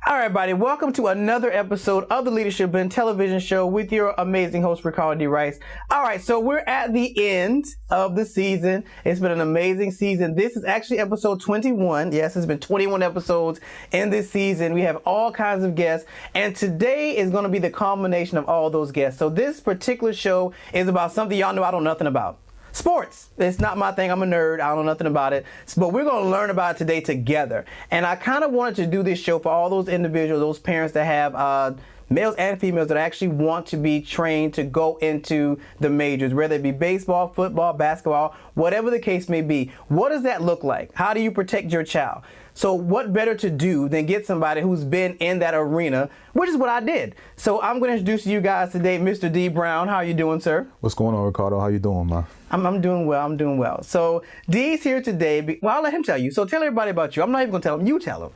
All right, everybody, welcome to another episode of the Leadership Blend television show with your amazing host, Ricardo D. Rice. All right, so we're at the end of the season. It's been an amazing season. This is actually episode 21. Yes, it's been 21 episodes in this season. We have all kinds of guests, and today is going to be the culmination of all those guests. So this particular show is about something y'all know I don't know nothing about. Sports. It's not my thing. I'm a nerd. I don't know nothing about it. But we're going to learn about it today together. And I kind of wanted to do this show for all those individuals, those parents that have males and females that actually want to be trained to go into the majors, whether it be baseball, football, basketball, whatever the case may be. What does that look like? How do you protect your child? So what better to do than get somebody who's been in that arena, which is what I did. So I'm going to introduce you guys today, Mr. Dee Brown. How are you doing, sir? What's going on, Ricardo? How you doing, man? I'm doing well. I'm doing well. So Dee's here today. Well, I'll let him tell you. So tell everybody about you. I'm not even going to tell him. You tell him.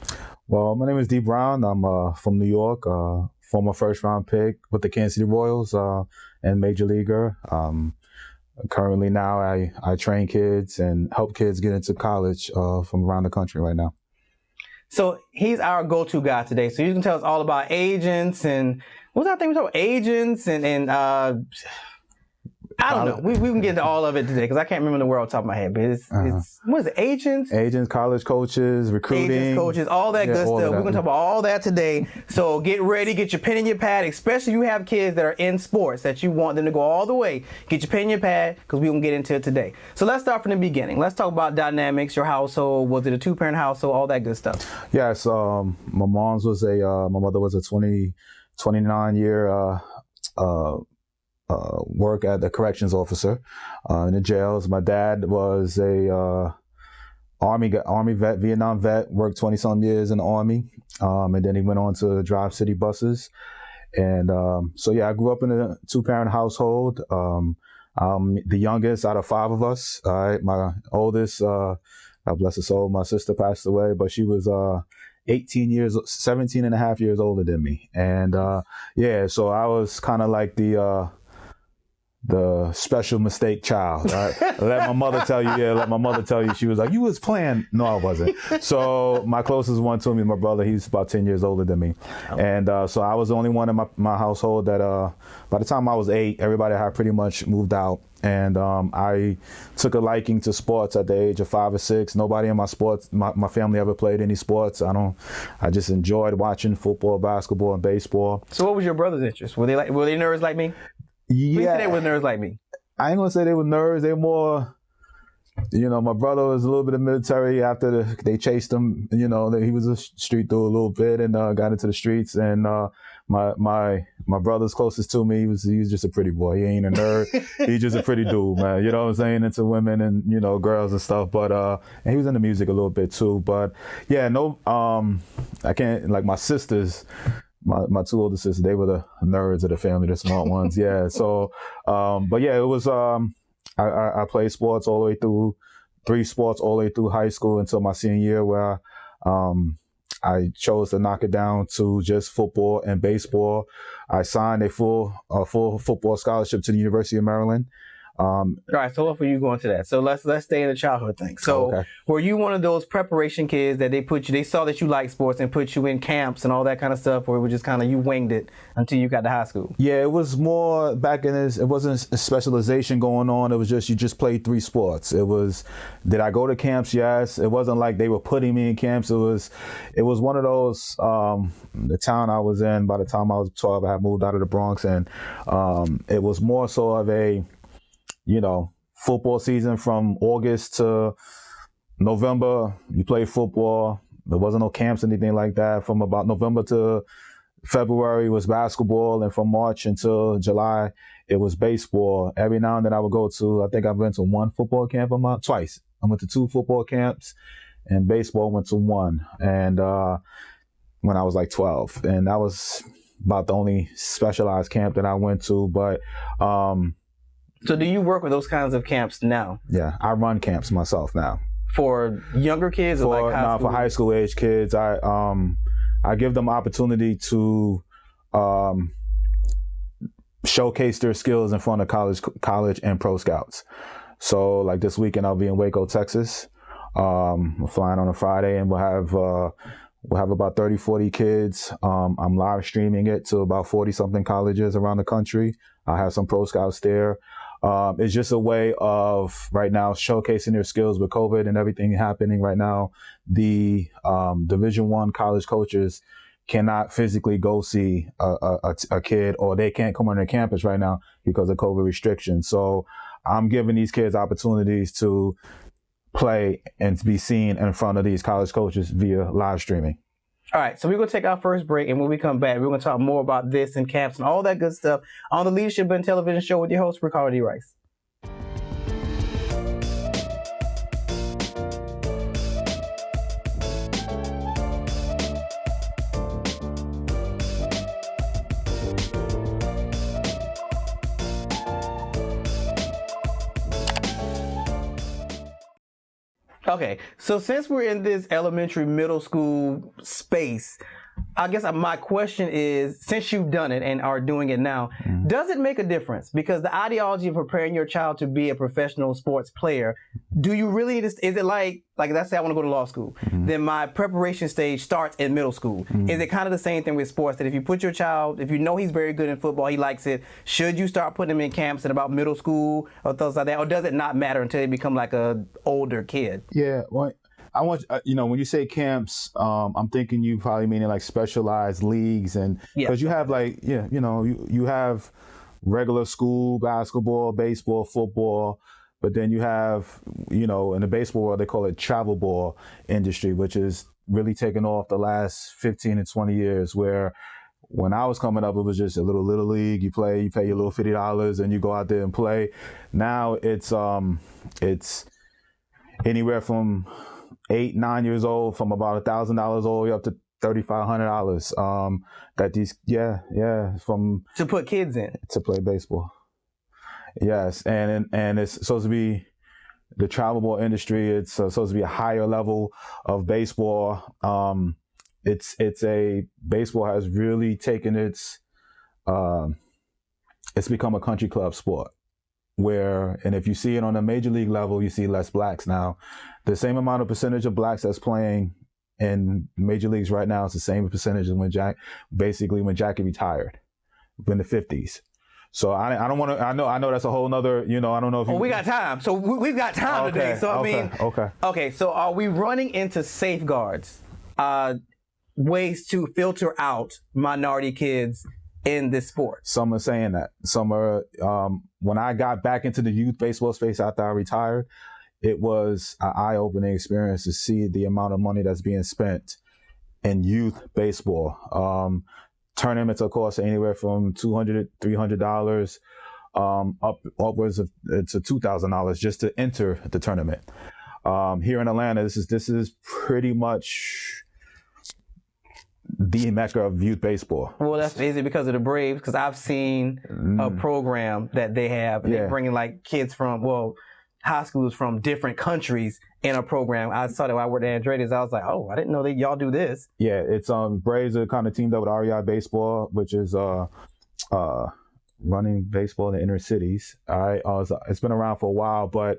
Well, my name is Dee Brown. I'm from New York, former first-round pick with the Kansas City Royals and major leaguer. Currently now I train kids and help kids get into college from around the country right now. So he's our go-to guy today. So you can tell us all about agents and what's that thing we talk about? Agents and I don't know. We can get into all of it today because I can't remember the word on top of my head. But it's what is it? Agents, college coaches, recruiting, agents, coaches, all that good stuff. We're gonna talk about all that today. So get ready, get your pen and your pad, especially if you have kids that are in sports that you want them to go all the way. Get your pen and your pad because we're gonna get into it today. So let's start from the beginning. Let's talk about dynamics. Your household, was it a two-parent household? All that good stuff. Yes, my mom's was my mother was a 29 year work as a corrections officer in the jails. My dad was a Army vet, Vietnam vet, worked 20-some years in the Army, and then he went on to drive city buses. And so, yeah, I grew up in a two-parent household. I'm the youngest out of 5 of us. All right, my oldest, God bless her soul, my sister passed away, but she was 17 and a half years older than me. And yeah, so I was kind of like the special mistake child. Right? Let my mother tell you. She was like, you was playing. No, I wasn't. So my closest one to me, my brother, he's about 10 years older than me. And so I was the only one in my household that by the time I was 8, everybody had pretty much moved out. And I took a liking to sports at the age of 5 or 6. Nobody in my family ever played any sports. I just enjoyed watching football, basketball, and baseball. So what was your brother's interest? Were they nerds like me? Yeah, they were nerds like me. I ain't gonna say they were nerds. They were more, my brother was a little bit of military after they chased him. He was a street dude a little bit and got into the streets. And my brother's closest to me, he was just a pretty boy. He ain't a nerd. He's just a pretty dude, man. You know what I'm saying? Into women and girls and stuff. But and he was into music a little bit too. But yeah, no, I can't, like my sisters. My 2 older sisters, they were the nerds of the family, the smart ones. Yeah. So, but yeah, it was, I played sports all the way through, 3 sports all the way through high school until my senior year where, I chose to knock it down to just football and baseball. I signed a full football scholarship to the University of Maryland. All right, so before you go into that, so let's stay in the childhood thing. So okay. Were you one of those preparation kids that they saw that you liked sports and put you in camps and all that kind of stuff, or it was just kind of you winged it until you got to high school? Yeah, it was more back in this, it wasn't a specialization going on. It was just, you just played 3 sports. It was, did I go to camps? Yes. It wasn't like they were putting me in camps. It was one of those, the town I was in, by the time I was 12, I had moved out of the Bronx, and it was more so of a, football season from August to November. You played football. There wasn't no camps, anything like that. From about November to February was basketball, and from March until July, it was baseball. Every now and then I would go to, I think I've been to 1 football camp a month, twice. I went to 2 football camps, and baseball went to 1. And when I was like 12, and that was about the only specialized camp that I went to. But so do you work with those kinds of camps now? Yeah, I run camps myself now. For younger kids or like high school? For high school age kids. I give them opportunity to showcase their skills in front of college and pro scouts. So like this weekend I'll be in Waco, Texas. We're flying on a Friday, and we'll have We'll have about 30, 40 kids. I'm live streaming it to about 40 something colleges around the country. I have some pro scouts there. It's just a way of right now showcasing their skills with COVID and everything happening right now. The Division I college coaches cannot physically go see a kid, or they can't come on their campus right now because of COVID restrictions. So I'm giving these kids opportunities to play and be seen in front of these college coaches via live streaming. All right, so we're going to take our first break, and when we come back, we're going to talk more about this and camps and all that good stuff on the Leadership and Television Show with your host, Ricardo Dee Rice. Okay, so since we're in this elementary, middle school space, I guess my question is, since you've done it and are doing it now, does it make a difference? Because the ideology of preparing your child to be a professional sports player, do you really, is it like let's say I want to go to law school, then my preparation stage starts in middle school. Is it kind of the same thing with sports, that if you put your child, if you know he's very good in football, he likes it, should you start putting him in camps at about middle school or things like that? Or does it not matter until they become like a older kid? Yeah, well, I want when you say camps, I'm thinking you probably meaning like specialized leagues, and because you have you have regular school basketball, baseball, football, but then you have in the baseball world they call it travel ball industry, which is really taken off the last 15 and 20 years. Where when I was coming up, it was just a little league. You play, you pay your little $50, and you go out there and play. Now it's anywhere from 8, 9 years old, from about $1,000 all the way up to $3,500. That these from To put kids in to play baseball. Yes, and it's supposed to be the travel ball industry. It's supposed to be a higher level of baseball. Baseball has really taken it's become a country club sport. And if you see it on a major league level, you see less blacks now. The same amount of percentage of blacks that's playing in major leagues right now is the same percentage as when Jackie retired in the 50s. So I don't want to. I know that's a whole nother. I don't know if we got time. So we've got time today. So okay. So are we running into safeguards, ways to filter out minority kids in this sport? Some are saying that. Some are. When I got back into the youth baseball space after I retired, it was an eye-opening experience to see the amount of money that's being spent in youth baseball. Tournaments, of course, anywhere from $200, $300, upwards of to $2,000 just to enter the tournament. Here in Atlanta, this is pretty much the mecca of youth baseball. Well, is it because of the Braves? Because I've seen a program that they have, and they're bringing like kids from high schools from different countries in a program. I saw that when I worked at Andretti's. I was like, I didn't know that y'all do this. Yeah, it's Braves are kind of teamed up with REI Baseball, which is running baseball in the inner cities. All right, it's been around for a while, but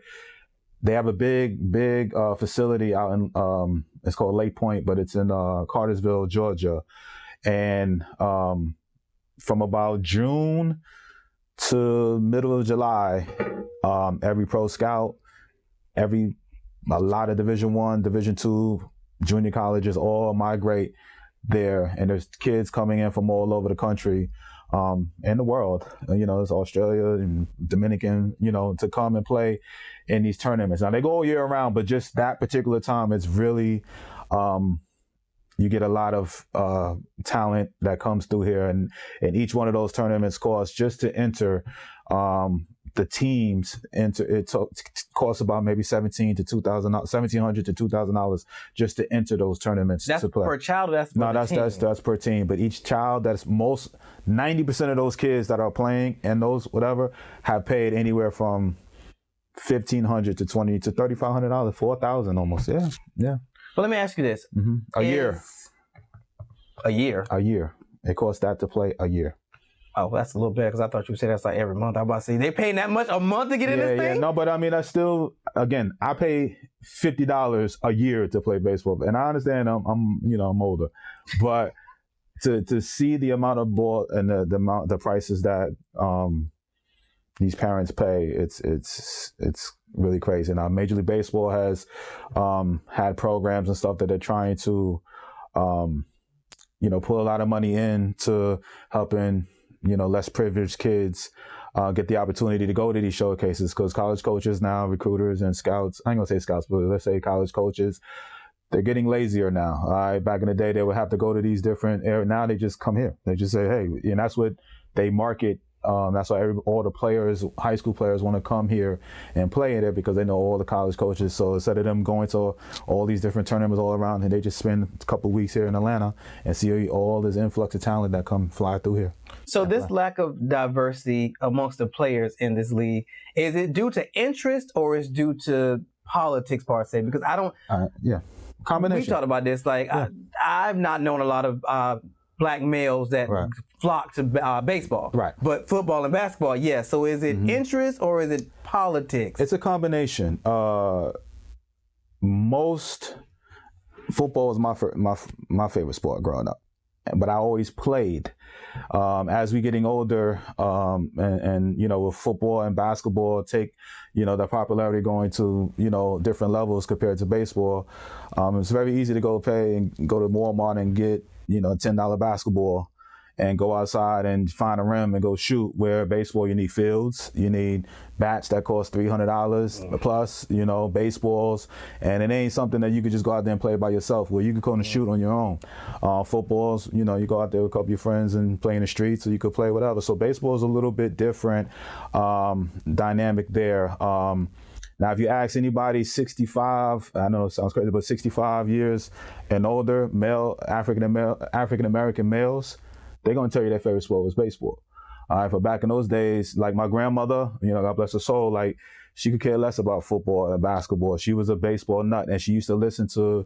they have a big facility out in it's called Lake Point, but it's in Cartersville, Georgia, and from about June to middle of July, every pro scout, a lot of Division I, Division II, junior colleges all migrate there, and there's kids coming in from all over the country, and the world. It's Australia and Dominican, to come and play in these tournaments. Now they go all year round, but just that particular time, it's really, you get a lot of talent that comes through here, and each one of those tournaments costs just to enter. The teams costs about maybe $1,700 to $2,000 just to enter those tournaments. That's to play. Per child. Or that's per team. But each child, 90% of those kids that are playing and those whatever have paid anywhere from $1,500 to $2,000 to $3,500, $4,000 almost. Yeah. But let me ask you this: A year. A year. It costs that to play a year. Oh, that's a little better because I thought you said that's like every month. I'm about to say they paying that much a month to get in this thing? No, but I mean, that's still, again, I pay $50 a year to play baseball, and I understand I'm older, but to see the amount of ball and the prices that these parents pay, it's really crazy. Now, Major League Baseball has had programs and stuff that they're trying to put a lot of money into helping less privileged kids get the opportunity to go to these showcases, because college coaches now, recruiters and scouts, I ain't gonna say scouts, but let's say college coaches, they're getting lazier now. All right, back in the day, they would have to go to these different areas. Now they just come here. They just say, hey, and that's what they market. That's why all the players, high school players, want to come here and play in it, because they know all the college coaches. So instead of them going to all these different tournaments all around, and they just spend a couple of weeks here in Atlanta and see all this influx of talent that come fly through here. So this lack of diversity amongst the players in this league, is it due to interest or is due to politics per se? Because I don't. Combination. We talked about this. Like I've not known a lot of black males that flock to baseball, right? But football and basketball, yeah. So is it interest or is it politics? It's a combination. Most football was my favorite sport growing up, but I always played. As we getting older, and with football and basketball take, the popularity going to, different levels compared to baseball. It's very easy to go pay and go to Walmart and get, $10 basketball and go outside and find a rim and go shoot, where baseball, you need fields, you need bats that cost $300 plus, baseballs, and it ain't something that you could just go out there and play by yourself, where you could go and shoot on your own. Footballs, you go out there with a couple of your friends and play in the streets, so you could play whatever. So baseball is a little bit different dynamic there. Now, if you ask anybody 65, I know it sounds crazy, but 65 years and older, African-American males, they're going to tell you their favorite sport was baseball. All right, but back in those days, like my grandmother, God bless her soul, like she could care less about football and basketball. She was a baseball nut, and she used to listen to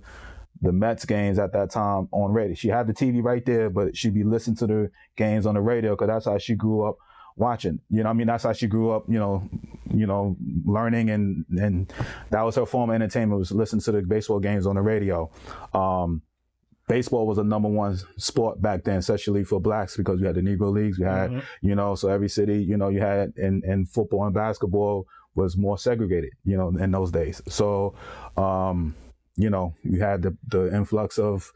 the Mets games at that time on radio. She had the TV right there, but she'd be listening to the games on the radio, because that's how she grew up watching. That's how she grew up, learning, and that was her form of entertainment, was listening to the baseball games on the radio. Baseball was a number one sport back then, especially for blacks, because we had the Negro Leagues. We had, so every city, you had, and football and basketball was more segregated, in those days. So, you had the influx of,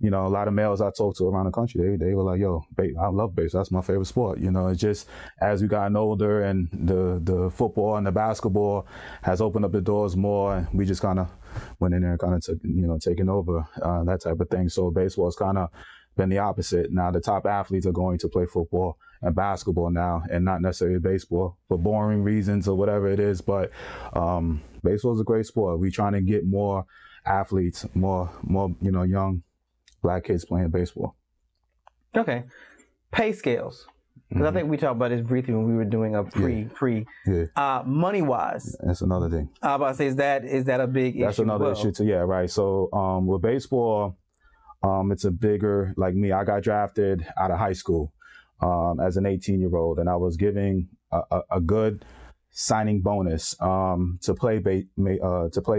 a lot of males I talked to around the country, they were like, yo, I love baseball. That's my favorite sport. It's just, as we gotten older and the football and the basketball has opened up the doors more, and we just kind of went in there and kind of took, taking over, that type of thing. So baseball has kind of been the opposite. Now the top athletes are going to play football and basketball now, and not necessarily baseball for boring reasons or whatever it is. But baseball is a great sport. We're trying to get more athletes, more young black kids playing baseball. Okay. Pay scales. Because I think we talked about this briefly when we were doing a pre. Money wise. That's another thing. I was about to say, is that a big issue? That's another issue too. Yeah, right. So with baseball, it's a bigger, like me, I got drafted out of high school as an 18-year-old, and I was giving a good signing bonus to play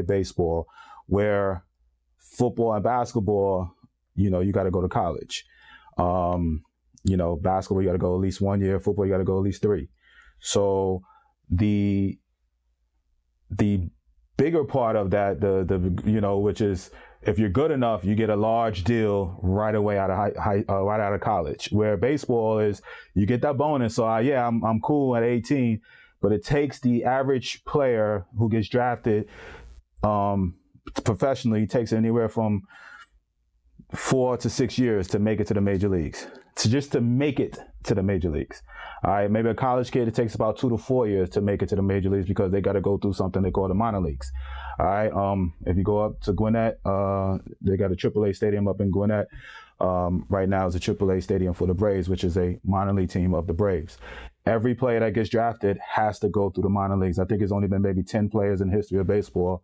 baseball, where football and basketball, you got to go to college. Basketball, you got to go at least 1 year. Football, you got to go at least 3. So the bigger part of that, which is, if you're good enough, you get a large deal right away out of right out of college. Where baseball is, you get that bonus. So I'm cool at 18, but it takes the average player who gets drafted professionally, takes anywhere from 4 to 6 years to make it to the major leagues. To make it to the major leagues. All right, maybe a college kid, it takes about 2 to 4 years to make it to the major leagues, because they got to go through something they call the minor leagues. All right, if you go up to Gwinnett, they got a AAA stadium up in Gwinnett. Right now, it's a AAA stadium for the Braves, which is a minor league team of the Braves. Every player that gets drafted has to go through the minor leagues. I think it's only been maybe 10 players in the history of baseball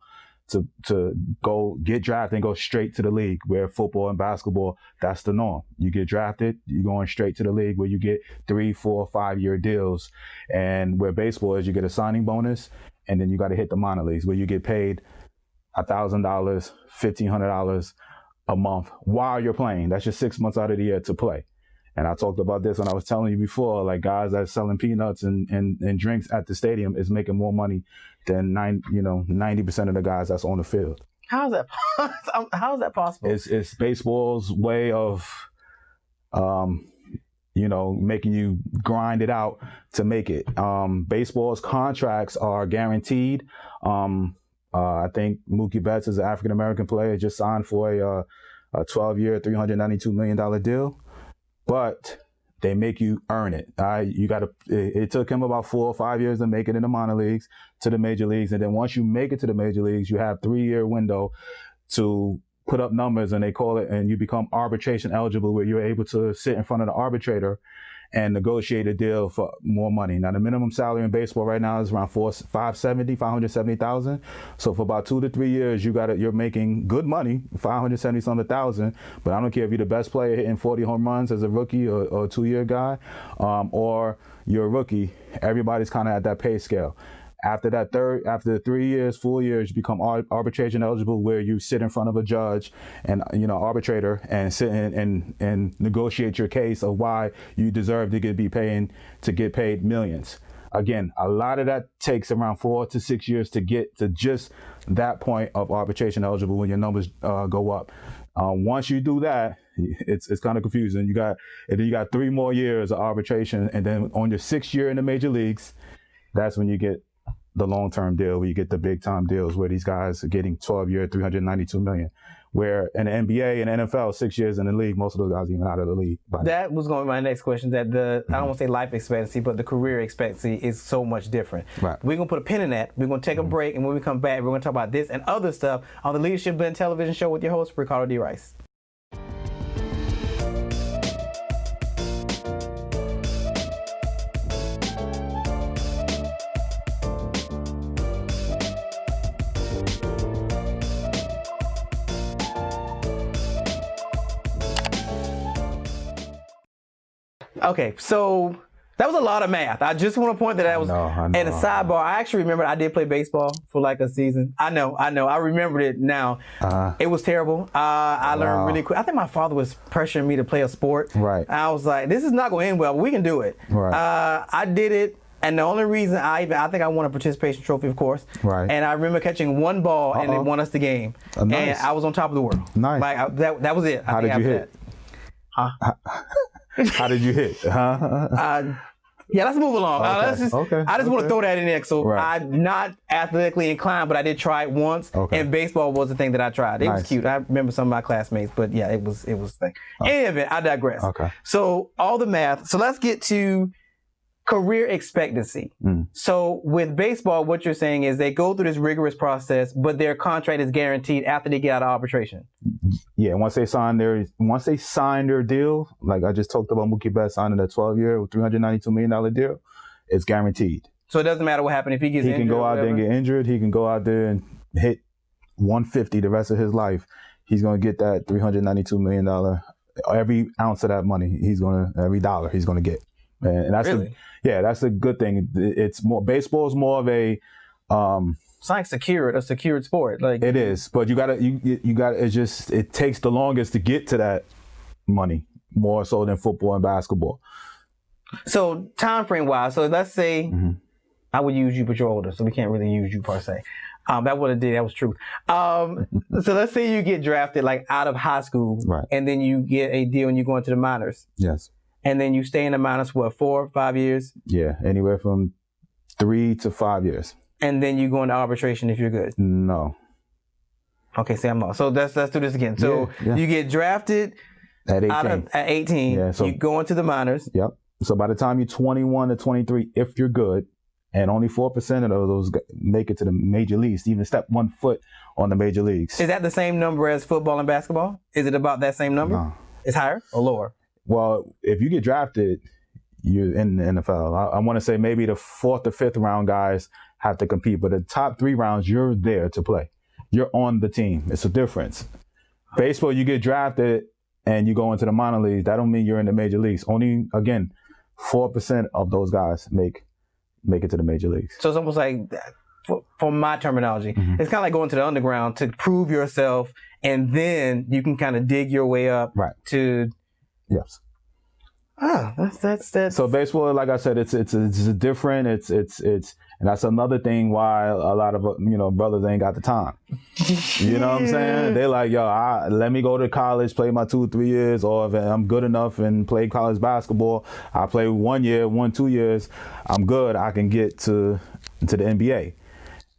to go get drafted and go straight to the league, where football and basketball, that's the norm. You get drafted, you're going straight to the league where you get 3, 4, 5-year deals. And where baseball is, you get a signing bonus, and then you got to hit the minor leagues where you get paid $1,000, $1,500 a month while you're playing. That's just 6 months out of the year to play. And I talked about this when I was telling you before, like guys that's selling peanuts and drinks at the stadium is making more money than 90% of the guys that's on the field. How is that possible? It's baseball's way of, making you grind it out to make it. Baseball's contracts are guaranteed. I think Mookie Betts is an African-American player, just signed for a 12-year, $392 million deal. But they make you earn it. It took him about 4 or 5 years to make it in the minor leagues to the major leagues. And then once you make it to the major leagues, you have 3-year window to put up numbers, and they call it, and you become arbitration eligible, where you're able to sit in front of the arbitrator and negotiate a deal for more money. Now, the minimum salary in baseball right now is around $570,000. So for about 2 to 3 years, you're making good money, $570,000. But I don't care if you're the best player hitting 40 home runs as a rookie or a 2-year guy, or you're a rookie. Everybody's kind of at that pay scale. After the 3 years, 4 years, you become arbitration eligible, where you sit in front of a judge and arbitrator and sit and negotiate your case of why you deserve to get paid millions. Again, a lot of that takes around 4 to 6 years to get to just that point of arbitration eligible when your numbers go up. Once you do that, it's kind of confusing. You got 3 more years of arbitration, and then on your 6th year in the major leagues, that's when you get the long-term deal, where you get the big-time deals, where these guys are getting 12-year, $392 million. Where in the NBA and NFL, 6 years in the league, most of those guys are even out of the league. That was going to be my next question. That I don't want to say life expectancy, but the career expectancy is so much different. Right. We're going to put a pin in that. We're going to take a break, and when we come back, we're going to talk about this and other stuff on the Leadership Blend television show with your host, Ricardo D. Rice. Okay, so that was a lot of math. I just want to point that out. And a sidebar, I actually remember I did play baseball for like a season. I know. I remembered it now. It was terrible. I learned really quick. I think my father was pressuring me to play a sport. Right. I was like, this is not going to end well, but we can do it. Right. I did it. And the only reason I think I won a participation trophy, of course. Right. And I remember catching one ball and it won us the game. Nice. And I was on top of the world. Nice. Like that was it. How did you hit? How did you hit? Yeah, let's move along. Okay. I just want to throw that in there. So right. I'm not athletically inclined, but I did try it once. Okay. And baseball was the thing that I tried. It was cute. I remember some of my classmates, but yeah, it was the thing. In any event, I digress. Okay. So all the math. So let's get to career expectancy. So with baseball, what you're saying is they go through this rigorous process, but their contract is guaranteed after they get out of arbitration. Yeah, once they sign their deal, like I just talked about Mookie Betts signing that 12-year with $392 million deal, it's guaranteed. So it doesn't matter what happens if he gets injured. He can go out there and get injured. He can go out there and hit 150 the rest of his life. He's going to get that $392 million. Every ounce of that money, every dollar he's going to get. And that's really? That's the good thing. It's more, baseball is more of a it's like a secured sport. Like it is, but you gotta it takes the longest to get to that money, more so than football and basketball. So time frame wise, so let's say I would use you, but you're older, so we can't really use you per se. That would have did. That was true. So let's say you get drafted like out of high school, right? And then you get a deal and you go into the minors. Yes. And then you stay in the minors for 4 or 5 years? Yeah, anywhere from 3 to 5 years. And then you go into arbitration if you're good? No. Okay, see, I'm lost. So let's do this again. So you get drafted at 18. At 18. Yeah, so you go into the minors. Yep. So by the time you're 21 to 23, if you're good, and only 4% of those make it to the major leagues, even step 1 foot on the major leagues. Is that the same number as football and basketball? Is it about that same number? No. It's higher or lower? Well, if you get drafted, you're in the NFL. I want to say maybe the 4th or 5th round guys have to compete, but the top 3 rounds, you're there to play. you're on the team. It's a difference. Baseball, you get drafted and you go into the minor leagues. That don't mean you're in the major leagues. Only, again, 4% of those guys make it to the major leagues. So it's almost like, for my terminology, it's kind of like going to the underground to prove yourself, and then you can kind of dig your way up to. Yes. That's. So baseball, like I said, it's different. It's and that's another thing why a lot of brothers ain't got the time. You know what I'm saying? They're like, yo, let me go to college, play my 2-3 years, or if I'm good enough and play college basketball, I play 1 year, 2 years, I'm good. I can get to the NBA.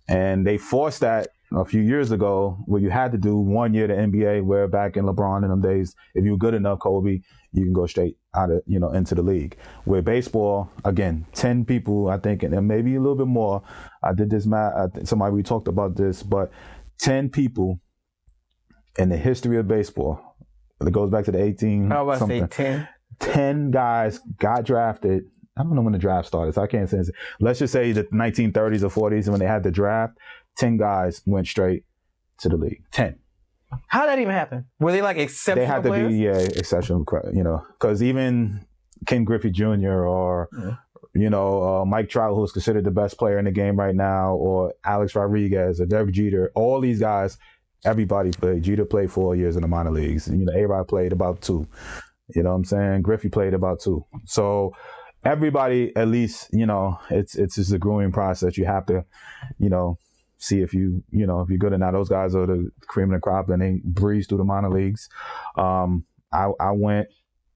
And they forced that a few years ago where you had to do 1 year to NBA, where back in LeBron in them days, if you were good enough, Kobe, you can go straight out of, into the league. Where baseball, again, 10 people, I think, and maybe a little bit more. I did this math, we talked about this, but 10 people in the history of baseball, it goes back to the 18 How about something. say 10? 10 guys got drafted. I don't know when the draft started, so I can't say. Let's just say the 1930s or 40s when they had the draft, 10 guys went straight to the league. 10. How did that even happen? Were they like exceptional They had to players? be, exceptional, because even Ken Griffey Jr. or, Mike Trout, who's considered the best player in the game right now, or Alex Rodriguez or Derek Jeter, all these guys, everybody played. Jeter played 4 years in the minor leagues. A-Rod played about 2. You know what I'm saying? Griffey played about 2. So everybody, at least, it's just a growing process. You have to, see if if you're good or not. Those guys are the cream of the crop, and they breeze through the minor leagues. I went.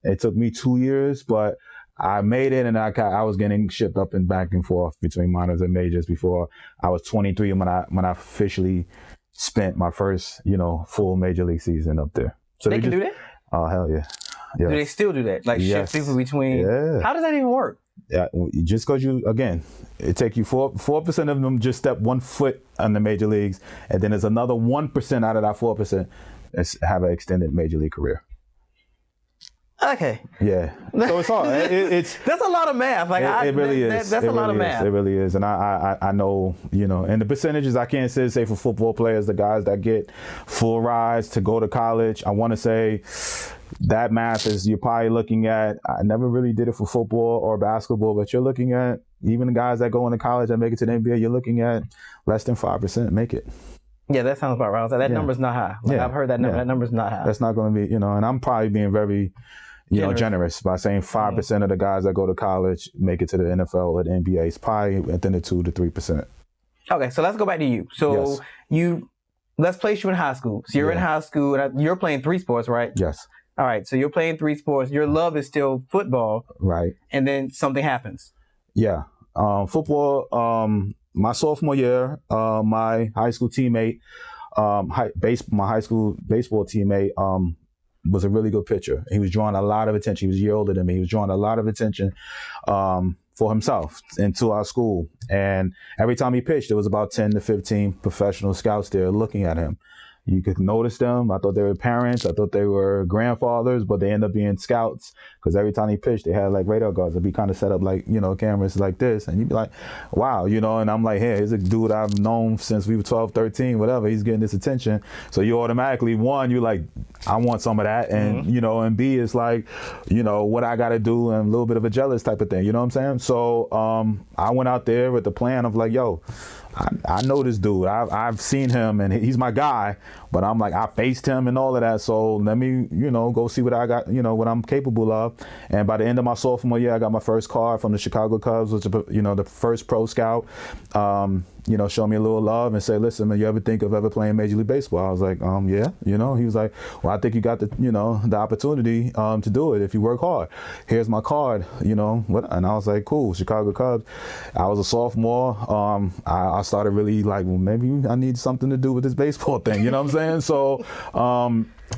It took me 2 years, but I made it, and I was getting shipped up and back and forth between minors and majors before I was 23 when I officially spent my first full major league season up there. So they can do that? Oh, hell yeah. Do they still do that? Like shift people between? Yeah. How does that even work? Yeah, just because it take you 4% of them just step 1 foot on the major leagues, and then there's another 1% out of that 4% that have an extended major league career. Okay. Yeah. So it's hard. It's that's a lot of math. Like it really is. That's a lot of math. It really is. And I know, and the percentages I can't say for football players, the guys that get full rides to go to college, I want to say that math is, you're probably looking at, I never really did it for football or basketball, but you're looking at even the guys that go into college and make it to the NBA, you're looking at less than 5% make it. Yeah, that sounds about right. That number's not high. I've heard that number. That number's not high. That's not going to be, and I'm probably being very, generous by saying 5% of the guys that go to college make it to the NFL or the NBA. It's probably within the 2 to 3%. Okay, so let's go back to you. So let's place you in high school. So you're in high school, and you're playing 3 sports, right? Yes. All right, so you're playing 3 sports. Your love is still football. Right. And then something happens. Yeah. Football, my sophomore year, my high school teammate, my high school baseball teammate, was a really good pitcher. He was drawing a lot of attention. He was a year older than me. He was drawing a lot of attention for himself and to our school. And every time he pitched, there was about 10 to 15 professional scouts there looking at him. You could notice them. I thought they were parents. I thought they were grandfathers, but they end up being scouts because every time he pitched, they had like radar guards. It'd be kind of set up like, cameras like this. And you'd be like, wow, and I'm like, hey, here's a dude I've known since we were 12, 13, whatever. He's getting this attention. So you automatically, one, you're like, I want some of that. And, and B, it's like, what I got to do, and a little bit of a jealous type of thing. You know what I'm saying? So I went out there with the plan of like, yo, I know this dude. I've seen him, and he's my guy. But I'm like, I faced him and all of that. So let me, go see what I got, what I'm capable of. And by the end of my sophomore year, I got my first card from the Chicago Cubs, which, the first pro scout. Show me a little love and say, listen, man, you ever think of ever playing Major League Baseball? I was like, yeah. He was like, well, I think you got the, the opportunity to do it if you work hard. Here's my card, And I was like, cool, Chicago Cubs. I was a sophomore. I started really like, well, maybe I need something to do with this baseball thing. You know what I'm saying? So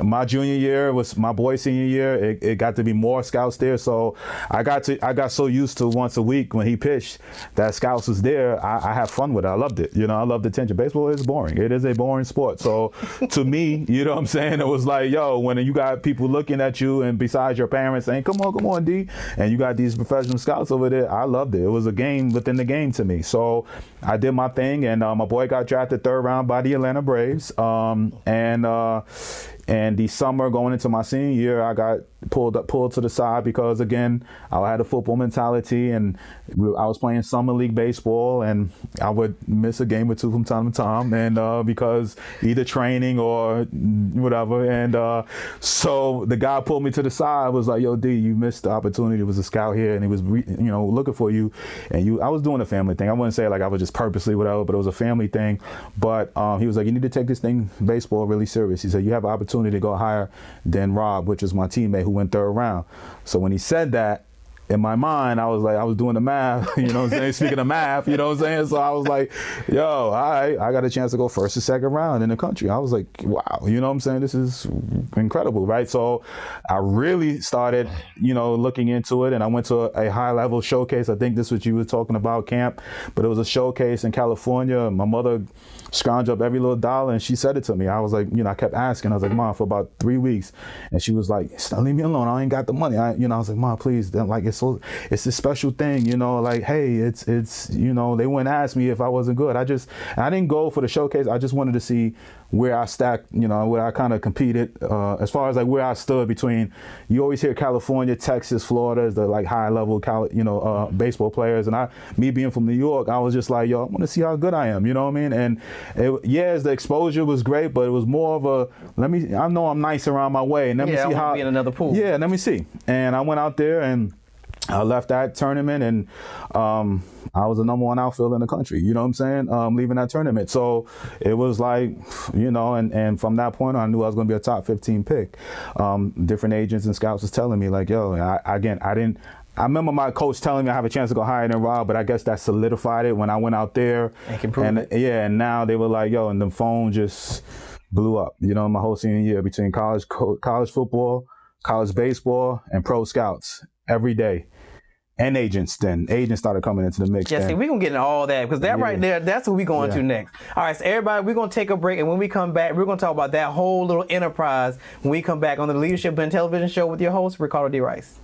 My junior year was my boy's senior year. It got to be more scouts there, so I got so used to once a week when he pitched that scouts was there. I had fun with it. I loved it. I loved the attention. Baseball is boring. It is a boring sport. So to me, you know what I'm saying, it was like, yo, when you got people looking at you and besides your parents saying, come on, D, and you got these professional scouts over there, I loved it. It was a game within the game to me. So I did my thing, and my boy got drafted 3rd round by the Atlanta Braves, and the summer going into my senior year, I got pulled to the side because, again, I had a football mentality, and I was playing summer league baseball, and I would miss a game or two from time to time, and because either training or whatever. And so the guy pulled me to the side, was like, yo, D, you missed the opportunity. There was a scout here, and he was looking for you. And I was doing a family thing. I wouldn't say like I was just purposely whatever, but it was a family thing. But he was like, you need to take this thing, baseball, really serious. He said, you have an opportunity to go higher than Rob, which is my teammate who went 3rd round. So when he said that, in my mind, I was like, I was doing the math, you know what I'm saying? Speaking of math, you know what I'm saying? So I was like, yo, all right, I got a chance to go 1st or 2nd round in the country. I was like, wow, you know what I'm saying? This is incredible, right? So I really started, looking into it, and I went to a high-level showcase. I think this is what you were talking about, camp, but it was a showcase in California. My mother scrounged up every little dollar, and she said it to me. I was like, I kept asking. I was like, Mom, for about 3 weeks, and she was like, leave me alone. I ain't got the money. I was like, Mom, please. Then, like, it's a special thing, like, hey, it's they wouldn't ask me if I wasn't good. I didn't go for the showcase. I just wanted to see where I stacked, where I kind of competed, as far as like where I stood between. You always hear California, Texas, Florida as the like high level, baseball players, and me being from New York, I was just like, yo, I want to see how good I am, you know what I mean? And the exposure was great, but it was more of a I know I'm nice around my way, and let me see how be in another pool. Yeah, let me see. And I went out there and I left that tournament, and I was the #1 outfielder in the country, you know what I'm saying, leaving that tournament. So it was like, and from that point on, I knew I was going to be a top 15 pick. Different agents and scouts was telling me like, yo, I remember my coach telling me I have a chance to go higher than Rob, but I guess that solidified it when I went out there. And now they were like, yo, and the phone just blew up, my whole senior year between college football, college baseball, and pro scouts every day. And agents started coming into the mix. Yeah, see, we're going to get into all that, because that right there, that's what we're going to next. All right, so everybody, we're going to take a break, and when we come back, we're going to talk about that whole little enterprise when we come back on the Leadership and Television Show with your host, Ricardo D. Rice.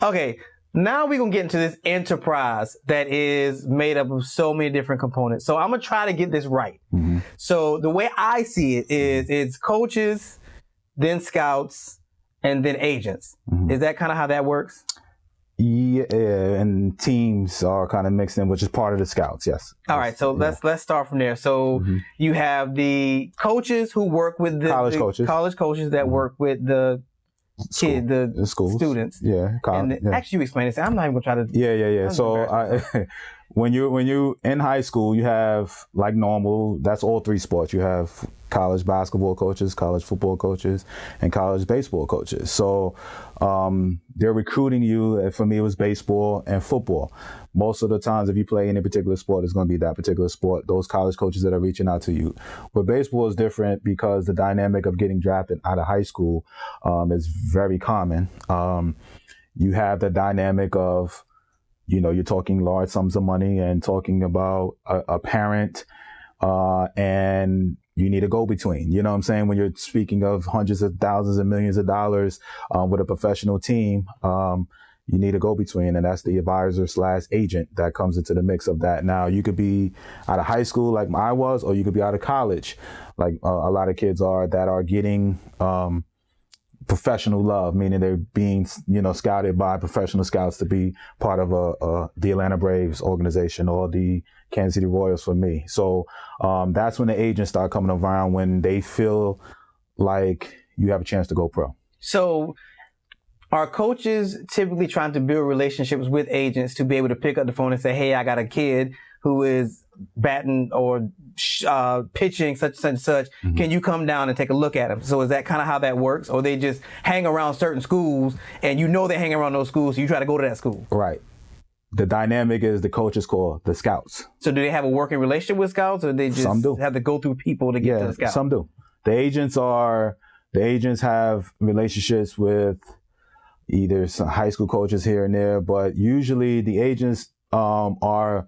Okay, now we're going to get into this enterprise that is made up of so many different components. So I'm going to try to get this right. Mm-hmm. So the way I see it is it's coaches, then scouts, and then agents. Mm-hmm. Is that kind of how that works? Yeah, and teams are kind of mixed in, which is part of the scouts, yes. All right, so let's start from there. So you have the coaches who work with the college coaches that work with the students. Yeah. Actually, you explain this. I'm not even gonna try to. Yeah. So when you in high school, you have like normal. That's all 3 sports. You have college basketball coaches, college football coaches, and college baseball coaches. So they're recruiting you. For me, it was baseball and football. Most of the times, if you play any particular sport, it's going to be that particular sport, those college coaches that are reaching out to you. But baseball is different because the dynamic of getting drafted out of high school is very common. You have the dynamic of, you're talking large sums of money and talking about a parent and you need a go-between. You know what I'm saying? When you're speaking of hundreds of thousands and millions of dollars with a professional team, you need a go-between, and that's the advisor/agent that comes into the mix of that. Now, you could be out of high school like I was, or you could be out of college, like a lot of kids are that are getting professional love, meaning they're being, scouted by professional scouts to be part of the Atlanta Braves organization or the Kansas City Royals for me. So that's when the agents start coming around, when they feel like you have a chance to go pro. So are coaches typically trying to build relationships with agents to be able to pick up the phone and say, hey, I got a kid who is batting or pitching such and such. Mm-hmm. Can you come down and take a look at them? So is that kind of how that works? Or they just hang around certain schools and you know they hang around those schools, so you try to go to that school? Right. The dynamic is the coaches call the scouts. So do they have a working relationship with scouts, or they just have to go through people to get to the scouts? Some do. The agents have relationships with either some high school coaches here and there, but usually the agents are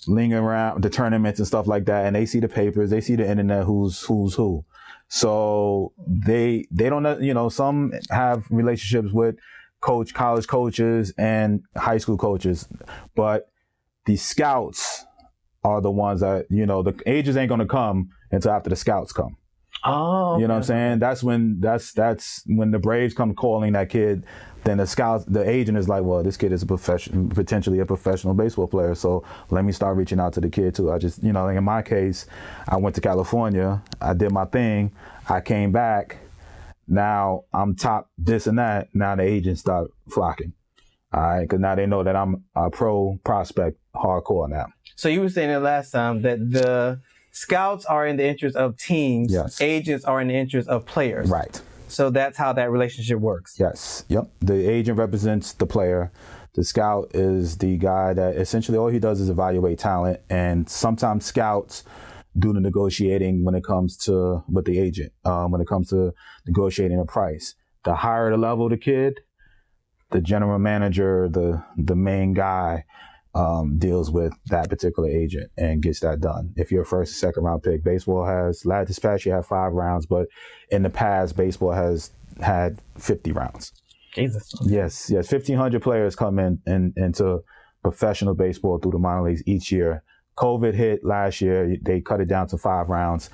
lingering around the tournaments and stuff like that, and they see the papers, they see the internet, who's who. So they don't know, you know, some have relationships with college coaches and high school coaches, but the scouts are the ones that, you know, the agents ain't going to come until after the scouts come. Oh, okay. You know what I'm saying? That's when the Braves come calling that kid. Then the agent is like, well, this kid is potentially a professional baseball player, so let me start reaching out to the kid too. I just, you know, like in my case, I went to California, I did my thing, I came back, now I'm top this and that. Now the agents start flocking, all right, because now they know that I'm a pro prospect hardcore now. So you were saying that last time that the scouts are in the interest of teams, yes. Agents are in the interest of players. Right. So that's how that relationship works. Yes. Yep. The agent represents the player. The scout is the guy that essentially all he does is evaluate talent, and sometimes scouts do the negotiating when it comes to with the agent. When it comes to negotiating a price, the higher the level of the kid, the general manager, the main guy, deals with that particular agent and gets that done. If you're a first or second round pick, baseball has, this past year had 5 rounds, but in the past, baseball has had 50 rounds. Jesus. Yes. 1,500 players come into professional baseball through the minor leagues each year. COVID hit last year. They cut it down to 5 rounds.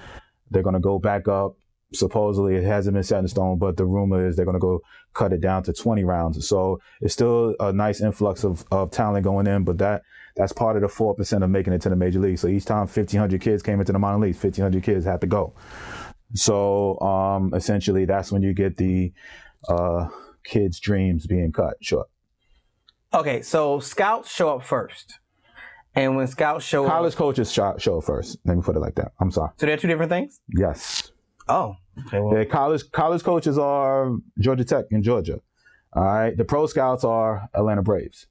They're going to go back up. Supposedly, it hasn't been set in stone, but the rumor is they're going to go cut it down to 20 rounds. So it's still a nice influx of talent going in, but that's part of the 4% of making it to the major league. So each time 1,500 kids came into the minor leagues, 1,500 kids had to go. So essentially, that's when you get the kids' dreams being cut short. Okay, so scouts show up first. And when scouts show college up... coaches show up first. Let me put it like that. I'm sorry. So they're two different things? Yes. Oh, okay. Well, yeah, college coaches are Georgia Tech in Georgia. All right. The pro scouts are Atlanta Braves.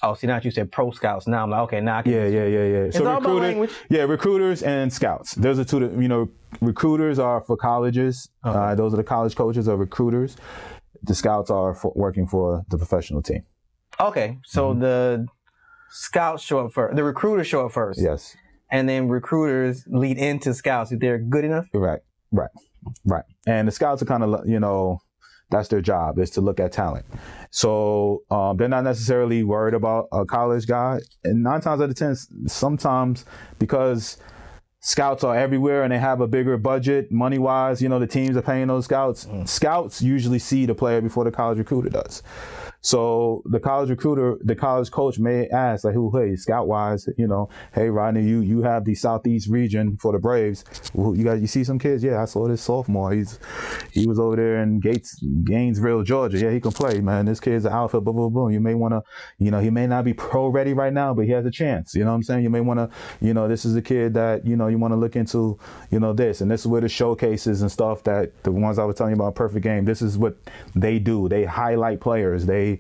Oh, see, now you said pro scouts. Now I'm like, okay, now I can... Yeah. It's all about language. Yeah, recruiters and scouts. Those are two that, you know, recruiters are for colleges. Okay. Those are the college coaches or recruiters. The scouts are working for the professional team. Okay. So the scouts show up first. The recruiters show up first. Yes. And then recruiters lead into scouts if they're good enough? Right. And the scouts are kind of, you know, that's their job, is to look at talent. So they're not necessarily worried about a college guy. And 9 times out of 10, sometimes because scouts are everywhere and they have a bigger budget money-wise, you know, the teams are paying those scouts. Scouts usually see the player before the college recruiter does. So the college coach may ask, like, hey, scout-wise, you know, hey, Rodney, you have the Southeast region for the Braves. Well, you see some kids? Yeah, I saw this sophomore. He was over there in Gainesville, Georgia. Yeah, he can play, man. This kid's an outfielder, boom, boom, boom. You may want to, you know, he may not be pro-ready right now, but he has a chance. You know what I'm saying? You may want to, you know, this is a kid that, you know, you want to look into, you know, this. And this is where the showcases and stuff that the ones I was telling you about, Perfect Game, this is what they do. They highlight players. They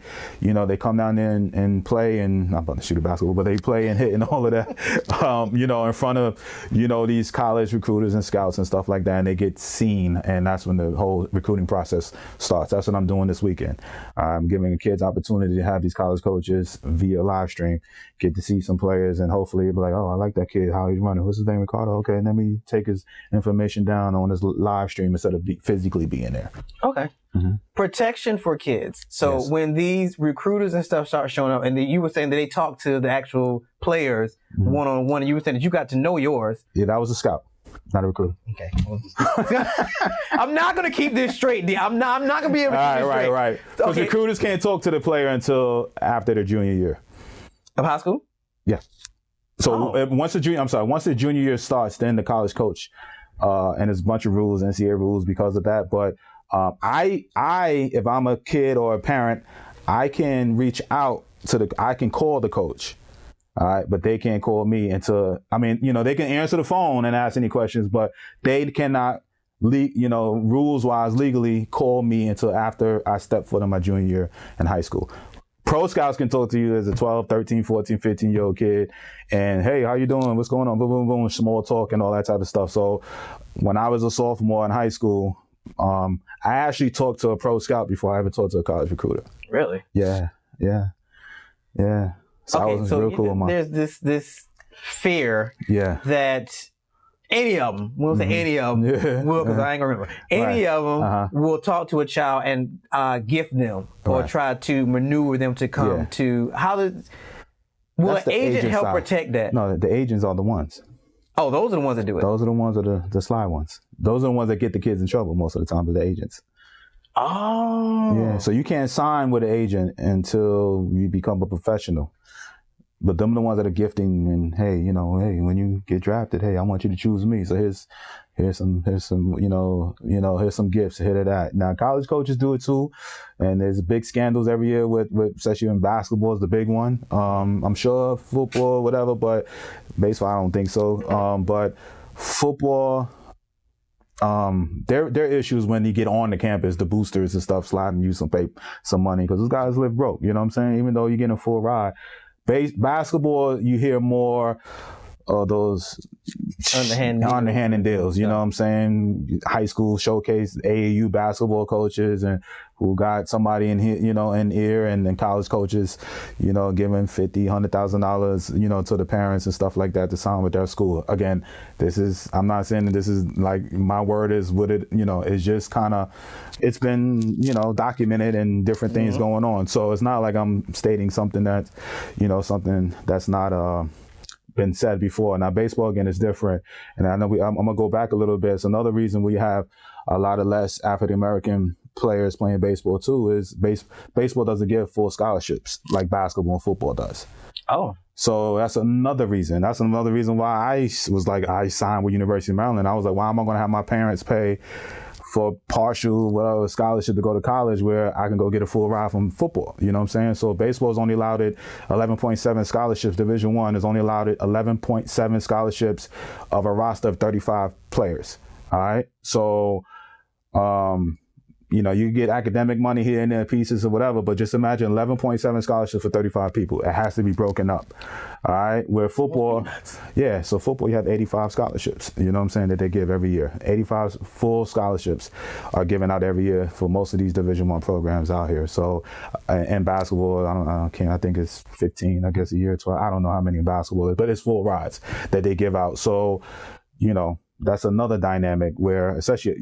come down there and play, and I'm about to shoot a basketball, but they play and hit and all of that, you know, in front of, you know, these college recruiters and scouts and stuff like that, and they get seen, and that's when the whole recruiting process starts. That's what I'm doing this weekend. I'm giving the kids opportunity to have these college coaches via live stream, get to see some players, and hopefully be like, oh, I like that kid, how he's running. What's his name, Ricardo? Okay, and let me take his information down on his live stream instead of physically being there. Okay. Protection for kids. So when these recruiters and stuff start showing up, and you were saying that they talk to the actual players one-on-one, and you were saying that you got to know yours. Yeah, that was a scout, not a recruiter. Okay. I'm not going to keep this straight, Dee. I'm not going to be able to keep this straight. Right. Because recruiters can't talk to the player until after their junior year. Of high school? Yeah. So once the junior year starts, then the college coach, and there's a bunch of rules, NCAA rules because of that, but if I'm a kid or a parent, I can reach out I can call the coach All right, but they can't call me until, I mean, they can answer the phone and ask any questions, but they cannot, rules wise, legally call me until after I step foot in my junior year in high school. Pro scouts can talk to you as a 12, 13, 14, 15-year-old kid and, hey, how you doing? What's going on? Boom, boom, boom, small talk and all that type of stuff. So when I was a sophomore in high school, I actually talked to a pro scout before I ever talked to a college recruiter. Really? Yeah. So I was real cool with mine. There's this fear that any of them, we'll say any of them will, because I ain't gonna remember. Any of them will talk to a child and gift them or try to maneuver them to come to. Will an agent help protect that? No, the agents are the ones. Oh, those are the ones that do it. Those are the ones that are the sly ones. Those are the ones that get the kids in trouble most of the time, the agents. Oh. Yeah, so you can't sign with an agent until you become a professional. But them are the ones that are gifting and, hey, when you get drafted, hey, I want you to choose me. So here's some here's some gifts, here to that. Now college coaches do it too, and there's big scandals every year with especially in basketball is the big one. I'm sure football, whatever, but baseball I don't think so. But football, there are issues when you get on the campus, the boosters and stuff sliding you some money, because those guys live broke. You know what I'm saying? Even though you're getting a full ride. Basketball, you hear more of those underhanded deals. You know what I'm saying? High school showcase AAU basketball coaches and who got somebody in here, in ear, and then college coaches, giving $50,000, $100,000, to the parents and stuff like that to sign with their school. Again, I'm not saying that this is like my word is what it, it's just kind of, it's been, documented and different things going on. So it's not like I'm stating something that's, something that's not, been said before. Now baseball again is different, and I know I'm gonna go back a little bit. It's another reason we have a lot of less African American players playing baseball too is baseball doesn't give full scholarships like basketball and football does. Oh. So that's another reason. That's another reason why I signed with University of Maryland. I was like, why am I going to have my parents pay for partial scholarship to go to college where I can go get a full ride from football? You know what I'm saying? So baseball is only allowed at 11.7 scholarships. Division I is only allowed at 11.7 scholarships of a roster of 35 players. All right. So, you get academic money here and there, pieces or whatever, but just imagine 11.7 scholarships for 35 people. It has to be broken up. All right. Where football, so football, you have 85 scholarships, you know what I'm saying, that they give every year. 85 full scholarships are given out every year for most of these Division I programs out here. So in basketball, I think it's 15, I guess, a year, 12. I don't know how many in basketball, but it's full rides that they give out. So, that's another dynamic where, especially,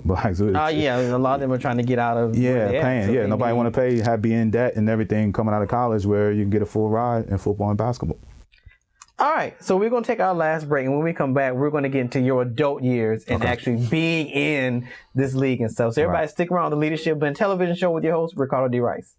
blacks. A lot of them are trying to get out of paying. So nobody want to be in debt and everything coming out of college where you can get a full ride in football and basketball. All right, so we're going to take our last break, and when we come back, we're going to get into your adult years and actually being in this league and stuff. So everybody stick around the Leadership Blend television show with your host, Ricardo D. Rice.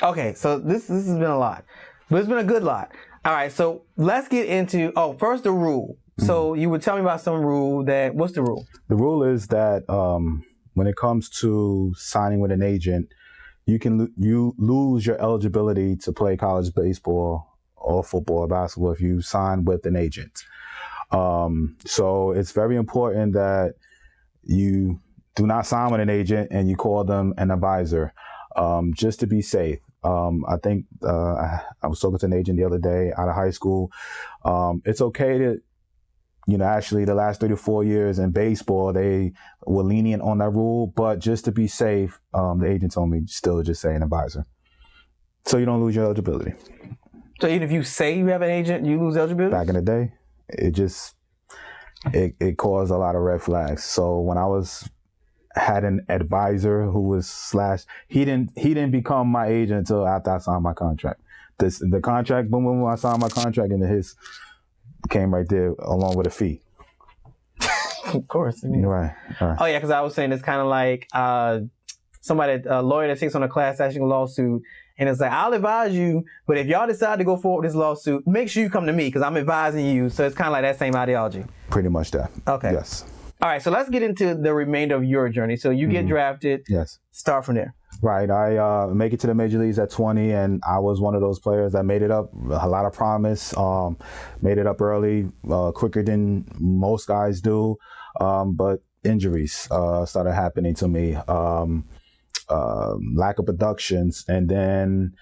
Okay, so this has been a lot, but it's been a good lot. All right, so let's get into, first the rule. So you would tell me about some rule what's the rule? The rule is that when it comes to signing with an agent, you lose your eligibility to play college baseball or football or basketball if you sign with an agent. So it's very important that you do not sign with an agent and you call them an advisor, just to be safe. I think I was talking to an agent the other day out of high school. It's okay to, actually the last 3 to 4 years in baseball, they were lenient on that rule, but just to be safe, the agent told me still just say an advisor. So you don't lose your eligibility. So even if you say you have an agent, you lose eligibility? Back in the day, it caused a lot of red flags. So when I had an advisor who was he didn't become my agent until after I signed my contract. The contract, boom, I signed my contract, and his came right there along with a fee. Of course. Right. Oh yeah, because I was saying it's kind of like a lawyer that takes on a class action lawsuit And it's like, I'll advise you, but if y'all decide to go forward with this lawsuit, make sure you come to me because I'm advising you. So it's kind of like that same ideology. Pretty much that. Okay. Yes. All right. So let's get into the remainder of your journey. So you get drafted. Yes. Start from there. Right. I make it to the major leagues at 20, and I was one of those players that made it up. A lot of promise. Made it up early, quicker than most guys do. But injuries started happening to me. Lack of productions, and then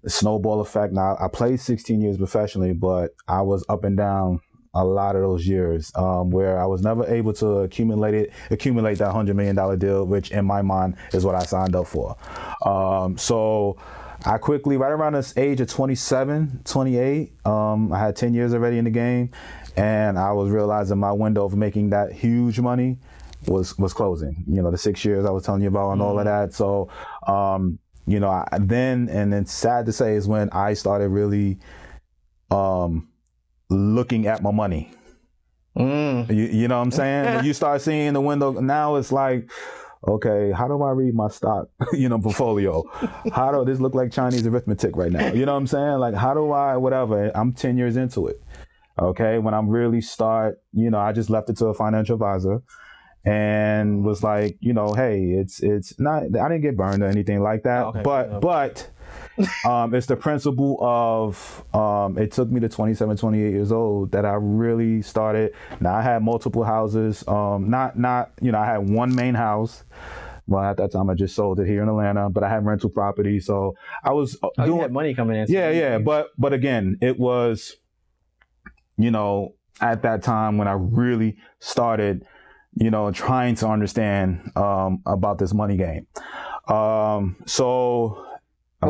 snowball effect. Now, I played 16 years professionally, but I was up and down a lot of those years where I was never able to accumulate that $100 million deal, which in my mind is what I signed up for. So I quickly, right around this age of 27, 28, I had 10 years already in the game, and I was realizing my window of making that huge money was closing. You know, the 6 years I was telling you about and all of that. So, you know, then sad to say is when I started really looking at my money. You know what I'm saying? When you start seeing the window, now it's like, okay, how do I read my stock, portfolio? How do this look like Chinese arithmetic right now? You know what I'm saying? Like, how do I, whatever, I'm 10 years into it. Okay. When I'm really I just left it to a financial advisor and was like, hey, it's not, I didn't get burned or anything like that. Okay. But it's the principle of, it took me to 27, 28 years old that I really started. Now I had multiple houses, I had one main house. Well, at that time I just sold it here in Atlanta, but I had rental property. So I was doing, you had money coming in. Yeah. But again, it was, at that time when I really started, trying to understand, about this money game. But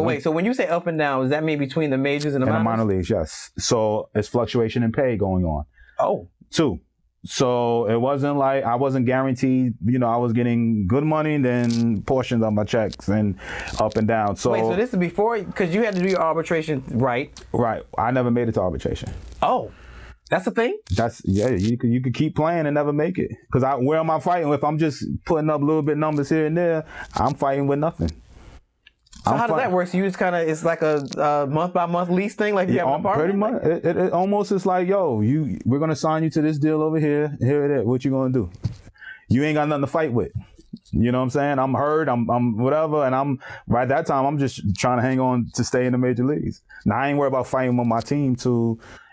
wait, so when you say up and down, does that mean between the majors and the minor leagues? Yes. So it's fluctuation in pay going on. Oh. Two. So it wasn't like I wasn't guaranteed, I was getting good money, then portions of my checks and up and down. So wait, so this is before, because you had to do your arbitration, right? Right. I never made it to arbitration. Oh. That's the thing? You could keep playing and never make it. Because where am I fighting? If I'm just putting up a little bit numbers here and there, I'm fighting with nothing. So how does that work? So you just kind of, it's like a month by month lease thing, like you have an apartment? Pretty much. It almost is like, we're going to sign you to this deal over here. Here it is. What you going to do? You ain't got nothing to fight with. You know what I'm saying? I'm hurt. I'm whatever. And right at that time, I'm just trying to hang on to stay in the major leagues. Now, I ain't worried about fighting with my team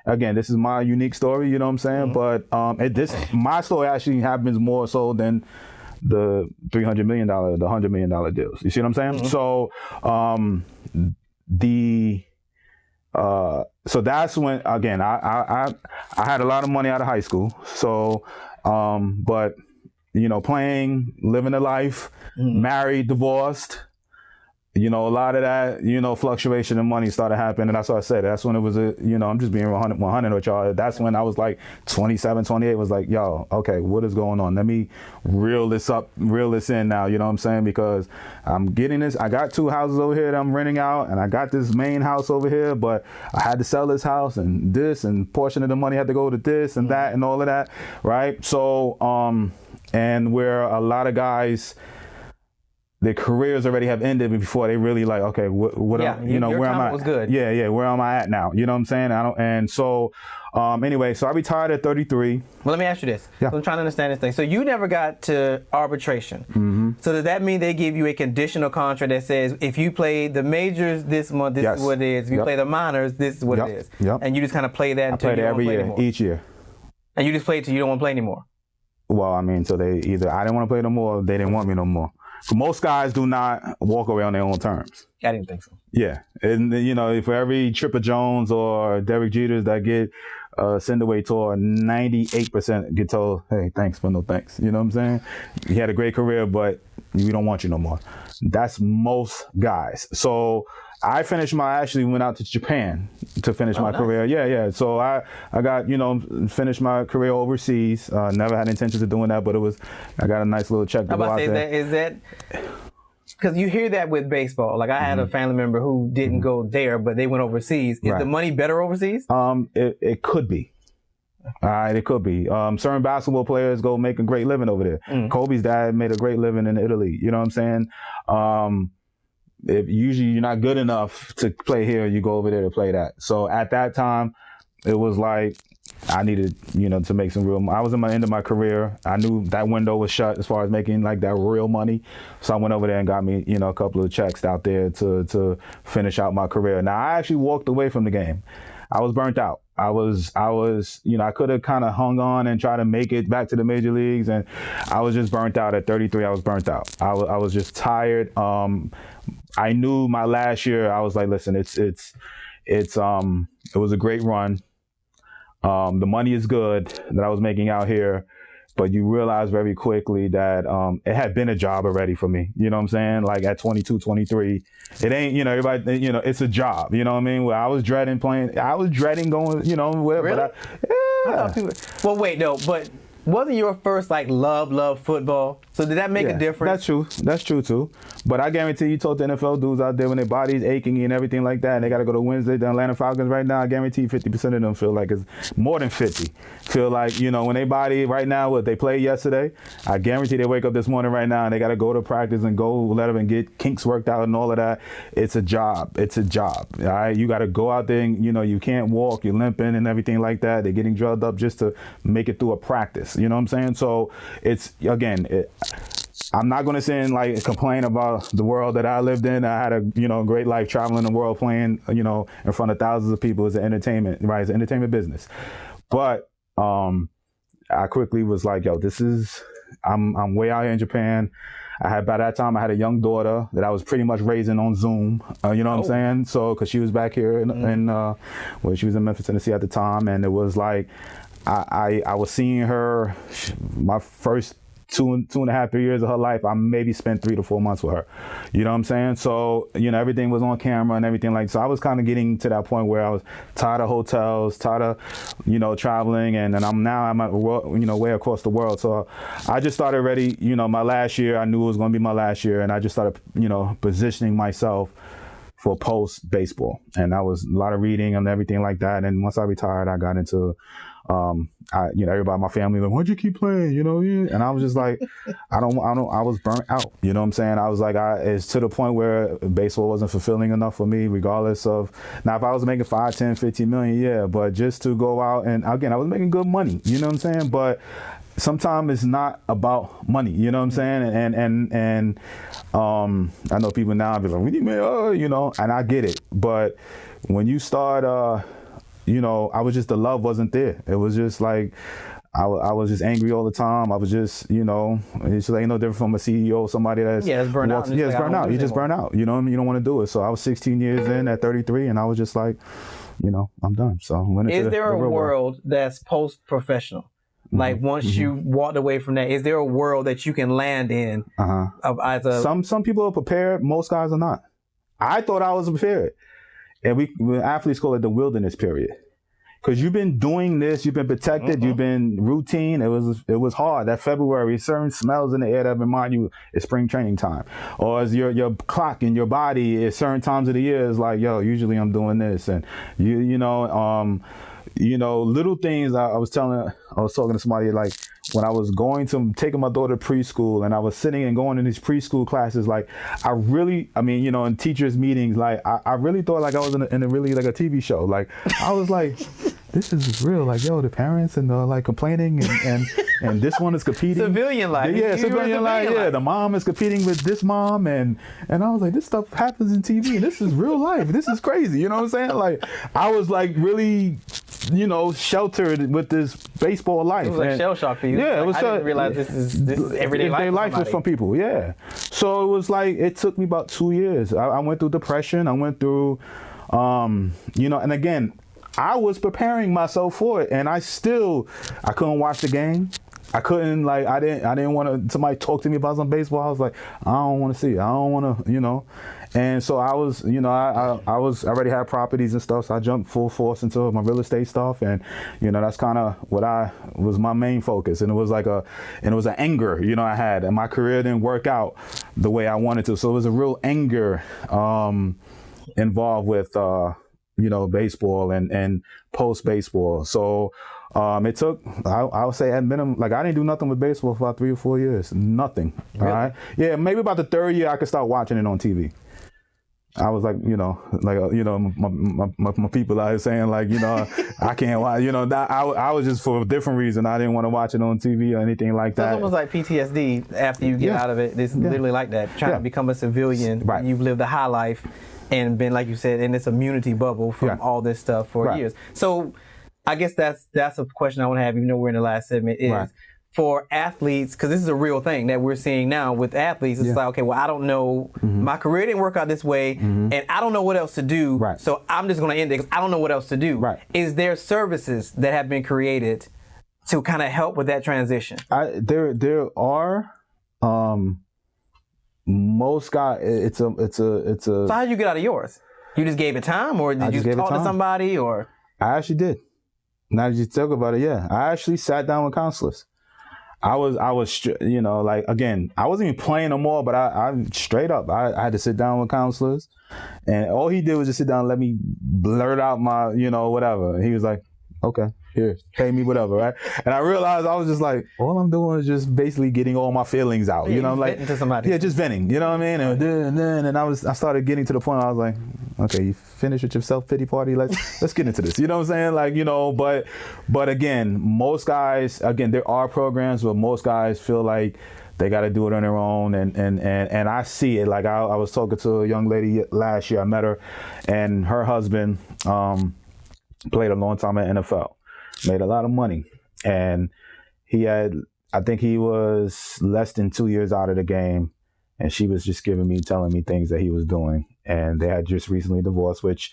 again, this is my unique story, you know what I'm saying? Mm-hmm. But my story actually happens more so than the $300 million, the $100 million deals. You see what I'm saying? Mm-hmm. So that's when, again, I had a lot of money out of high school. So, but playing, living a life, married, divorced. A lot of that, fluctuation in money started happening. And that's what I said. That's when it was I'm just being 100 with y'all. That's when I was like 27, 28, was like, okay, what is going on? Let me reel this in now, you know what I'm saying? Because I'm getting this. I got two houses over here that I'm renting out, and I got this main house over here, but I had to sell this house and this, and portion of the money had to go to this and that and all of that, right? So, and where a lot of guys, their careers already have ended where they really like, okay, where am I? Was good. Yeah. Where am I at now? You know what I'm saying? Anyway, so I retired at 33. Well, let me ask you this. Yeah. So I'm trying to understand this thing. So you never got to arbitration. Mm-hmm. So does that mean they give you a conditional contract that says if you play the majors this month, this is what it is. If you play the minors, this is what it is. Yep. And you just kind of play that until you don't want to play anymore. Each year. And you just play until you don't want to play anymore. Well, I mean, so I didn't want to play no more, or they didn't want me no more. So most guys do not walk away on their own terms. I didn't think so. Yeah. And, for every Tripper Jones or Derek Jeters that get send away tour, 98% get told, hey, thanks, but no thanks. You know what I'm saying? You had a great career, but we don't want you no more. That's most guys. So I actually went out to Japan to finish my career. Yeah. So I got, finished my career overseas. Never had intentions of doing that, but I got a nice little check to go out there. Is that, because you hear that with baseball. Like I had a family member who didn't go there, but they went overseas. Is the money better overseas? It could be. All right, it could be. Certain basketball players go make a great living over there. Kobe's dad made a great living in Italy. You know what I'm saying? if usually you're not good enough to play here, you go over there to play that. So at that time, it was like I needed, to make some real. I was in my end of my career. I knew that window was shut as far as making like that real money. So I went over there and got me, a couple of checks out there to finish out my career. Now I actually walked away from the game. I was burnt out. I was, I could have kind of hung on and tried to make it back to the major leagues, and I was just burnt out at 33. I was burnt out. I was just tired. I knew my last year. I was like, listen, it was a great run. The money is good that I was making out here, but you realize very quickly that it had been a job already for me. You know what I'm saying? Like at 22, 23, it ain't, everybody, it's a job. You know what I mean? Where I was dreading playing. I was dreading going, whatever. Really? But Well, wait, no, but wasn't your first like love football? So did that make a difference? That's true. That's true too. But I guarantee you, talk to NFL dudes out there when their body's aching and everything like that, and they got to go to Wednesday, the Atlanta Falcons right now. I guarantee 50% of them feel like it's more than 50. Feel like, when they body right now, what they played yesterday, I guarantee they wake up this morning right now and they got to go to practice and go let them and get kinks worked out and all of that. It's a job. It's a job. All right. You got to go out there and, you can't walk, you're limping and everything like that. They're getting drugged up just to make it through a practice. You know what I'm saying? So it's, again, I'm not going to sit and like complain about the world that I lived in. I had a, great life traveling the world playing, in front of thousands of people as an entertainment, right? It's an entertainment business. But I quickly was like, yo, I'm way out here in Japan. By that time, I had a young daughter that I was pretty much raising on Zoom. You know what I'm saying? So, cause she was back here she was in Memphis, Tennessee at the time. And it was like, I was seeing her, my first 2.5, 3 years of her life, I maybe spent 3 to 4 months with her. You know what I'm saying? So, everything was on camera and everything so I was kind of getting to that point where I was tired of hotels, tired of, traveling, and I'm at, way across the world. So I just started ready, my last year, I knew it was going to be my last year, and I just started, positioning myself for post baseball. And that was a lot of reading and everything like that. And once I retired, I got into everybody in my family like, why'd you keep playing? And I was just like, I was burnt out. You know what I'm saying? I was like, it's to the point where baseball wasn't fulfilling enough for me, regardless of, now if I was making 5, 10, 15 million, yeah, but just to go out and again, I was making good money, you know what I'm saying? But sometimes it's not about money, you know what I'm saying? And I know people now be like, what do you mean? And I get it. But when you start, I was just, the love wasn't there. It was just like, I was just angry all the time. I was just, it's just like no different from a CEO, somebody that's it's burnt out. It's burnt out. You just burn out. You don't want to do it. So I was 16 years in at 33, and I was just like, I'm done. So I went into Is there a world that's post-professional? Like once you walked away from that, is there a world that you can land in? Some people are prepared. Most guys are not. I thought I was prepared. And athletes call it the wilderness period, because you've been doing this, you've been protected, you've been routine. It was hard. That February, certain smells in the air that remind you it's spring training time, or as your clock in your body at certain times of the year is like, yo, usually I'm doing this, and little things. I was talking to somebody like when I was taking my daughter to preschool, and I was sitting and going in these preschool classes, like in teachers meetings, like I really thought like I was in a really like a TV show. Like I was like, this is real. Like, yo, the parents and like complaining and this one is competing. Civilian life. Yeah, civilian life. Yeah, the mom is competing with this mom, and I was like, this stuff happens in TV, and this is real life. This is crazy. You know what I'm saying? Like I was like really, sheltered with this baseball life. It was like shell shock for you. Yeah, it was. I didn't realize this is everyday life for some people. Yeah. So it was like, it took me about 2 years. I went through depression. I went through, and again, I was preparing myself for it, and I couldn't watch the game. I couldn't, like, I didn't want somebody talk to me about some baseball. I was like, I don't want to see it. I don't want to, And so I was, I already had properties and stuff. So I jumped full force into my real estate stuff. And, that's kind of what was my main focus. And it was it was an anger, I had, and my career didn't work out the way I wanted to. So it was a real anger, involved with, baseball and post baseball. So, it took, I would say at minimum, like I didn't do nothing with baseball for about 3 or 4 years. Nothing. Really? All right. Yeah. Maybe about the third year I could start watching it on TV. I was like, my people out here saying like, I can't watch, that I was just for a different reason. I didn't want to watch it on TV or anything like that. It's almost like PTSD after you get out of it. It's literally like that. Trying to become a civilian. Right. You've lived a high life and been, like you said, in this immunity bubble from all this stuff for years. So I guess that's a question I want to have, even though we're in the last segment, is for athletes, because this is a real thing that we're seeing now with athletes. It's like, okay, well, I don't know, my career didn't work out this way, and I don't know what else to do, so I'm just going to end it because I don't know what else to do. Is there services that have been created to kind of help with that transition? There are. Most guys, it's a. So how did you get out of yours? You just gave it time, or did you talk to somebody, or? I actually did. Now that you talk about it, I actually sat down with counselors. I was, like, again, I wasn't even playing no more, but I straight up, I had to sit down with counselors, and all he did was just sit down and let me blurt out my, whatever. And he was like, okay, here, pay me whatever, right? And I realized I was just like, all I'm doing is just basically getting all my feelings out, like, venting to somebody. just venting, you know what I mean? And I started getting to the point where I was like, okay, you finished with your self-pity party, let's get into this, you know what I'm saying? Like, but again, most guys, there are programs, but most guys feel like they got to do it on their own, and I see it. Like I was talking to a young lady last year, I met her, and her husband played a long time in NFL, made a lot of money, and I think he was less than 2 years out of the game, and she was just telling me things that he was doing, and they had just recently divorced, which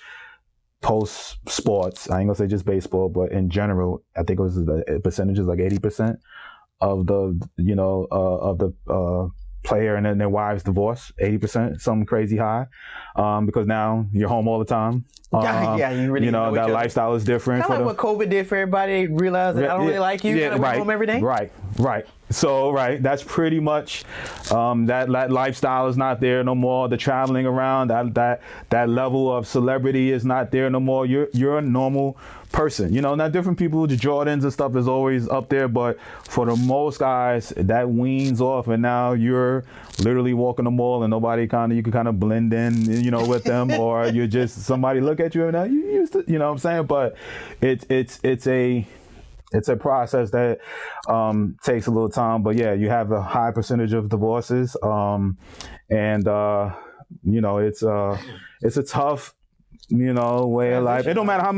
post sports, I ain't gonna say just baseball, but in general, I think it was the percentage is like 80% of the player and then their wives divorce, 80%, something crazy high, because now you're home all the time. You really know that lifestyle is different. Kind of like what COVID did for everybody. Realized that I don't really like you. I went home every day. Right. So that's pretty much that lifestyle is not there no more. The traveling around, that level of celebrity is not there no more. You're a normal person. Not different people. The Jordans and stuff is always up there, but for the most guys, that weans off, and now you're literally walking the mall and you can kind of blend in, with them, or you're just somebody look at you and now you used to, you know what I'm saying? But it's a process that takes a little time, but you have a high percentage of divorces, and it's a tough way of life. It don't matter how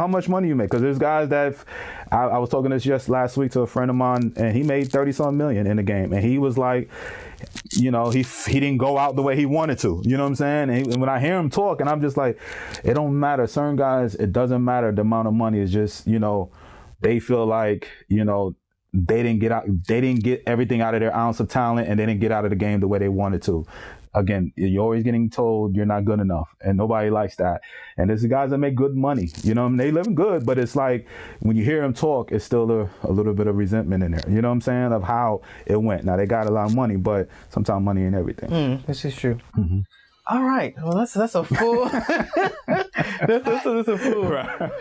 much money you make, because there's guys that I was talking this just last week to a friend of mine, and he made 30-some million in the game, and he was like, he didn't go out the way he wanted to, you know what I'm saying? And when I hear him talk, and I'm just like, it don't matter. Certain guys, it doesn't matter the amount of money. It's just they feel like they didn't get everything out of their ounce of talent, and they didn't get out of the game the way they wanted to. Again, you're always getting told you're not good enough, and nobody likes that. And there's the guys that make good money, they living good, but it's like when you hear them talk, it's still a little bit of resentment in there, you know what I'm saying, of how it went. Now they got a lot of money, but sometimes money ain't everything. This is true. All right, well that's a full that's a full. Right.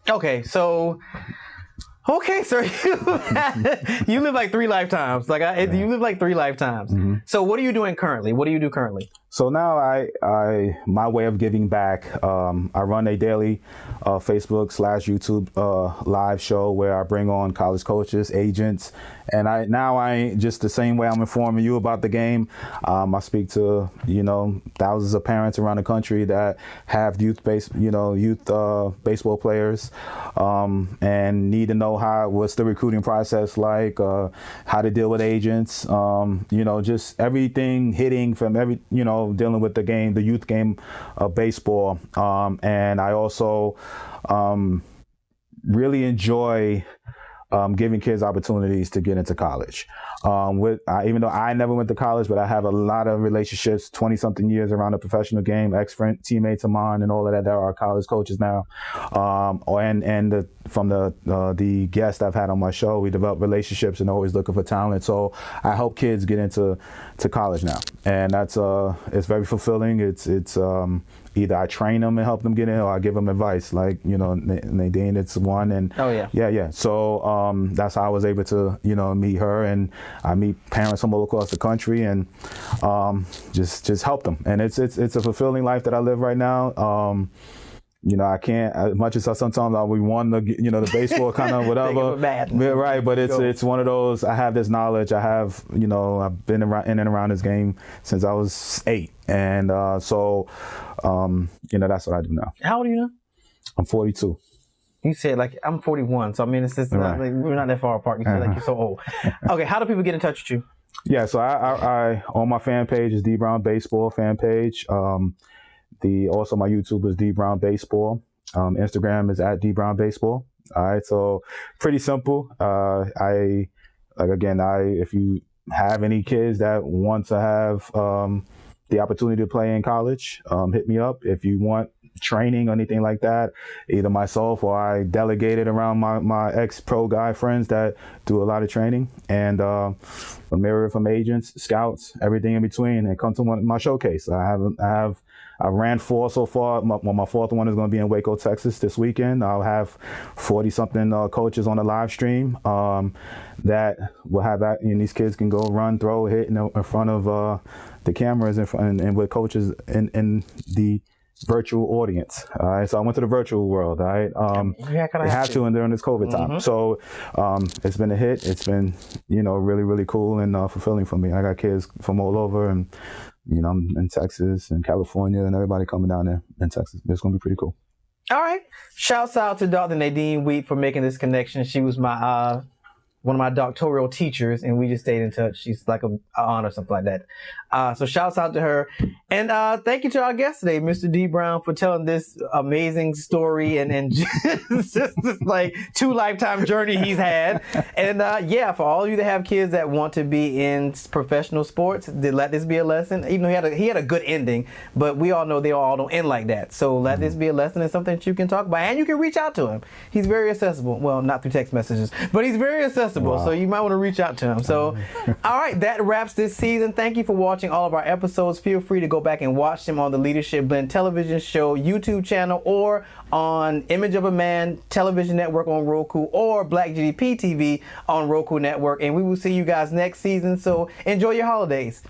Okay, so you live like 3 lifetimes. You live like 3 lifetimes. So what are you doing currently? What do you do currently? So now my way of giving back, I run a daily Facebook/YouTube live show where I bring on college coaches, agents, and I just the same way I'm informing you about the game. I speak to thousands of parents around the country that have youth baseball players, and need to know what's the recruiting process like, how to deal with agents, just everything hitting from dealing with the youth game of baseball. And I also really enjoy giving kids opportunities to get into college. Even though I never went to college, but I have a lot of relationships, 20 something years around the professional game, teammates of mine and all of that are college coaches now. From the guests I've had on my show, we develop relationships and always looking for talent. So I help kids get into college now, and that's it's very fulfilling. It's either I train them and help them get in, or I give them advice. Like, Nadine, it's one, and yeah. So that's how I was able to meet her, and I meet parents from all across the country, and just help them. And it's a fulfilling life that I live right now. I can't, as much as sometimes we want the baseball kind of whatever. Right, but it's one of those, I have this knowledge. I've been in and around this game since I was 8. And so that's what I do now. How old are you now? I'm 42. You said like I'm 41, so I mean it's just not, like, we're not that far apart. You said like you're so old. Okay, how do people get in touch with you? Yeah, so I on my fan page is Dee Brown Baseball fan page. Also my YouTube is Dee Brown Baseball. Instagram is at Dee Brown Baseball. All right, so pretty simple. If you have any kids that want to have the opportunity to play in college, hit me up. If you want training or anything like that, either myself or I delegate it around my ex-pro guy friends that do a lot of training, and from agents, scouts, everything in between, and come to my showcase. I ran 4 so far. My 4th one is going to be in Waco, Texas this weekend. I'll have 40-something coaches on the live stream that will have that, and these kids can go run, throw, hit in front of the cameras and with coaches in the virtual audience. All right, so I went to the virtual world. All right, I have to, and during this COVID time. So it's been a hit. It's been really, really cool and fulfilling for me. I got kids from all over, and I'm in Texas and California, and everybody coming down there in Texas. It's going to be pretty cool. All right. Shouts out to Dr. Nadine Wheat for making this connection. She was my one of my doctoral teachers, and we just stayed in touch. She's like an aunt or something like that. So shouts out to her. And thank you to our guest today, Mr. Dee Brown, for telling this amazing story and just this like 2 lifetime journey he's had. And for all of you that have kids that want to be in professional sports, let this be a lesson. Even though he had a good ending, but we all know they all don't end like that. So let this be a lesson and something that you can talk about, and you can reach out to him. He's very accessible. Well, not through text messages, but he's very accessible. Wow. So you might want to reach out to him. So, all right, that wraps this season. Thank you for watching all of our episodes. Feel free to go back and watch them on the Leadership Blend Television Show YouTube channel, or on Image of a Man Television Network on Roku, or Black GDP TV on Roku Network. And we will see you guys next season. So enjoy your holidays.